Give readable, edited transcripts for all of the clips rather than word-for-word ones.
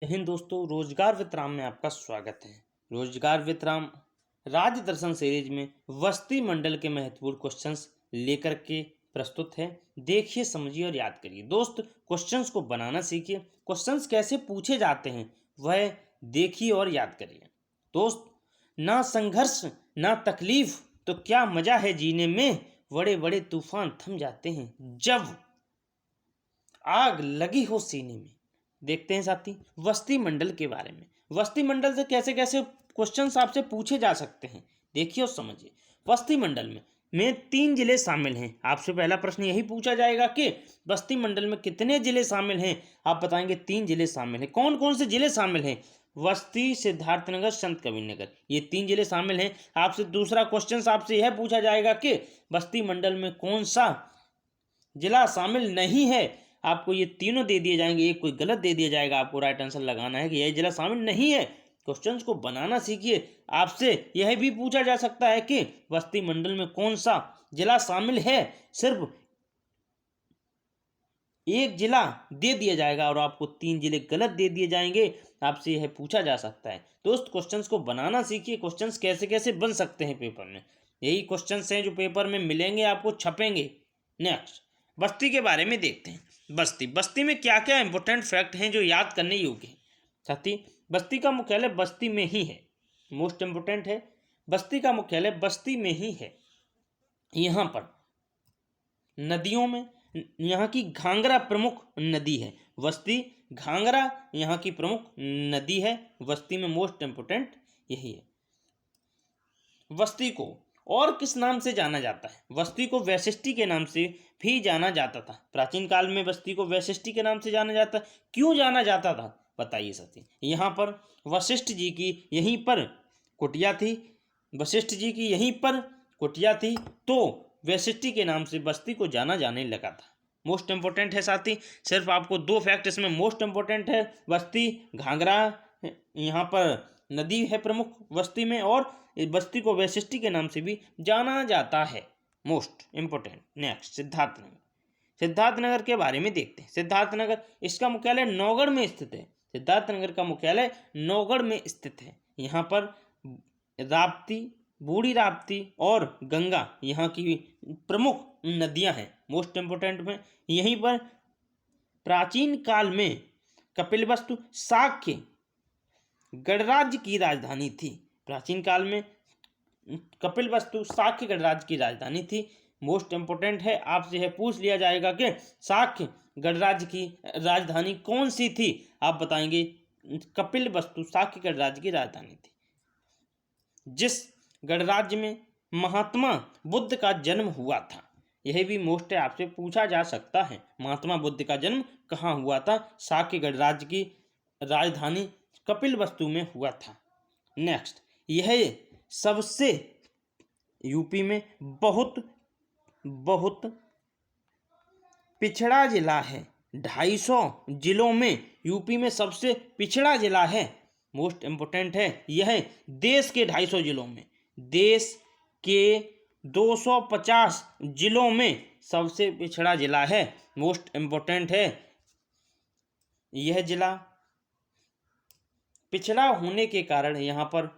हिंद दोस्तों, रोजगार वितराम में आपका स्वागत है। रोजगार वितराम राज्य दर्शन सीरीज में वस्ती मंडल के महत्वपूर्ण क्वेश्चंस लेकर के प्रस्तुत है। देखिए, समझिए और याद करिए। दोस्त, क्वेश्चंस को बनाना सीखिए। क्वेश्चंस कैसे पूछे जाते हैं वह देखिए और याद करिए। दोस्त, ना संघर्ष ना तकलीफ तो क्या मजा है जीने में, बड़े बड़े तूफान थम जाते हैं जब आग लगी हो सीने में। देखते हैं साथी वस्ती मंडल के बारे में। वस्ती मंडल से कैसे कैसे क्वेश्चंस आपसे पूछे जा सकते हैं, देखिए और समझिए। वस्ती मंडल में 3 जिले शामिल हैं। आपसे पहला प्रश्न यही पूछा जाएगा कि बस्ती मंडल में कितने जिले शामिल हैं। आप बताएंगे 3 जिले शामिल हैं। कौन कौन से जिले शामिल हैं? वस्ती, सिद्धार्थनगर, संत कबीरनगर, ये 3 जिले शामिल हैं। आपसे दूसरा क्वेश्चन आपसे यह पूछा जाएगा कि बस्ती मंडल में कौन सा जिला शामिल नहीं है। आपको ये तीनों दे दिए जाएंगे, एक कोई गलत दे दिया जाएगा, आपको राइट आंसर लगाना है कि यह जिला शामिल नहीं है। क्वेश्चंस को बनाना सीखिए। आपसे यह भी पूछा जा सकता है कि बस्ती मंडल में कौन सा जिला शामिल है। सिर्फ एक जिला दे दिया जाएगा और आपको 3 जिले गलत दे दिए जाएंगे। आपसे यह पूछा जा सकता है। दोस्त, क्वेश्चंस को बनाना सीखिए। क्वेश्चंस कैसे कैसे बन सकते हैं पेपर में, यही क्वेश्चंस हैं जो पेपर में मिलेंगे, आपको छपेंगे। नेक्स्ट, बस्ती के बारे में देखते हैं। बस्ती में क्या क्या इंपॉर्टेंट फैक्ट हैं जो याद करने योग्य हैं। साथी, बस्ती का मुख्यालय बस्ती में ही है। मोस्ट इंपोर्टेंट है, बस्ती का मुख्यालय बस्ती में ही है। यहाँ पर नदियों में यहाँ की घाघरा प्रमुख नदी है। बस्ती घाघरा यहाँ की प्रमुख नदी है। बस्ती में मोस्ट इंपोर्टेंट यही है। बस्ती को और किस नाम से जाना जाता है? बस्ती को वैशिष्टि के नाम से भी जाना जाता था। प्राचीन काल में बस्ती को वैशिष्टि के नाम से जाना जाता। क्यों जाना जाता था बताइए साथी। यहाँ पर वशिष्ठ जी की यहीं पर कुटिया थी। वशिष्ठ जी की यहीं पर कुटिया थी, तो वैशिष्टि के नाम से बस्ती को जाना जाने लगा था। मोस्ट इंपोर्टेंट है साथी। सिर्फ आपको 2 फैक्ट इसमें मोस्ट इंपोर्टेंट है। बस्ती घाघरा यहाँ पर नदी है प्रमुख बस्ती में, और बस्ती को वैशिष्टि के नाम से भी जाना जाता है। Most important. Next, Siddharthnagar. Siddharthnagar के बारे में देखते हैं। सिद्धार्थनगर, इसका मुख्यालय नौगढ़ में स्थित है। सिद्धार्थनगर का मुख्यालय नौगढ़ में स्थित है। यहाँ पर राप्ती, बूढ़ी राप्ती और गंगा यहाँ की प्रमुख नदियाँ हैं। मोस्ट इंपोर्टेंट में यहीं पर प्राचीन काल में कपिलवस्तु शाक्य गणराज्य की राजधानी थी। प्राचीन काल में कपिलवस्तु शाक्य गणराज्य की राजधानी थी। मोस्ट इंपोर्टेंट है, आपसे यह पूछ लिया जाएगा कि शाक्य गणराज्य की राजधानी कौन सी थी। आप बताएंगे कपिलवस्तु शाक्य गणराज्य की राजधानी थी। जिस गणराज्य में महात्मा बुद्ध का जन्म हुआ था, यह भी मोस्ट है, आपसे पूछा जा सकता है। महात्मा बुद्ध का जन्म कहाँ हुआ था? शाक्य गणराज्य की राजधानी कपिलवस्तु में हुआ था। नेक्स्ट, यह सबसे यूपी में बहुत पिछड़ा जिला है। 250 जिलों में यूपी में सबसे पिछड़ा जिला है। मोस्ट इंपोर्टेंट है, यह देश के 250 जिलों में, देश के 250 जिलों में सबसे पिछड़ा जिला है। मोस्ट इंपोर्टेंट है, यह जिला पिछड़ा होने के कारण यहाँ पर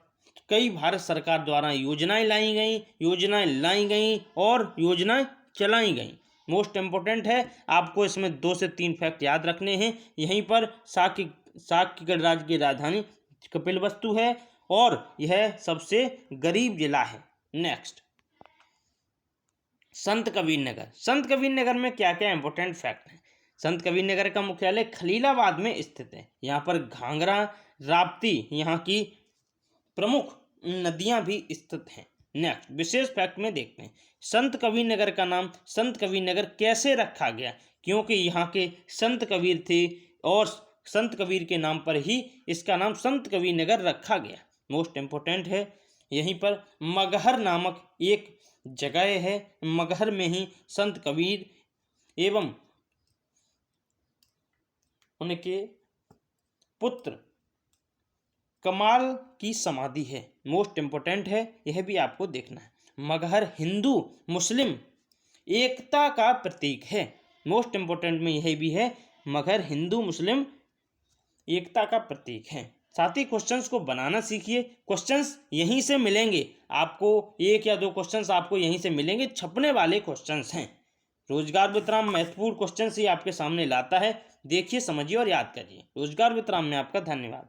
कई भारत सरकार द्वारा योजनाएं लाई गई और योजनाएं चलाई गई। मोस्ट इंपोर्टेंट है, आपको इसमें 2 से 3 फैक्ट याद रखने हैं। यहीं पर शाक्य गणराज्य की राजधानी कपिलवस्तु है और यह सबसे गरीब जिला है। नेक्स्ट, संत कबीर नगर। संत कबीर नगर में क्या क्या इंपॉर्टेंट फैक्ट हैं? संत कबीर नगर का मुख्यालय खलीलाबाद में स्थित है। यहाँ पर घाघरा, राप्ती यहाँ की प्रमुख नदियां भी स्थित हैं। नेक्स्ट, विशेष फैक्ट में देखते हैं। संत कबीर नगर का नाम संत कबीर नगर कैसे रखा गया? क्योंकि यहाँ के संत कबीर थे और संत कबीर के नाम पर ही इसका नाम संत कबीर नगर रखा गया। मोस्ट इंपोर्टेंट है, यहीं पर मगहर नामक एक जगह है। मगहर में ही संत कबीर एवं उनके पुत्र कमाल की समाधि है। मोस्ट इंपोर्टेंट है, यह भी आपको देखना है। मगहर हिंदू मुस्लिम एकता का प्रतीक है। मोस्ट इंपोर्टेंट में यह भी है, मगहर हिंदू मुस्लिम एकता का प्रतीक है। साथ ही क्वेश्चंस को बनाना सीखिए। क्वेश्चंस यहीं से मिलेंगे आपको, 1 या 2 क्वेश्चंस आपको यहीं से मिलेंगे, छपने वाले क्वेश्चंस हैं। रोजगार वित्राम महत्वपूर्ण क्वेश्चंस ही आपके सामने लाता है। देखिए, समझिए और याद करिए। रोजगार वित्राम में आपका धन्यवाद।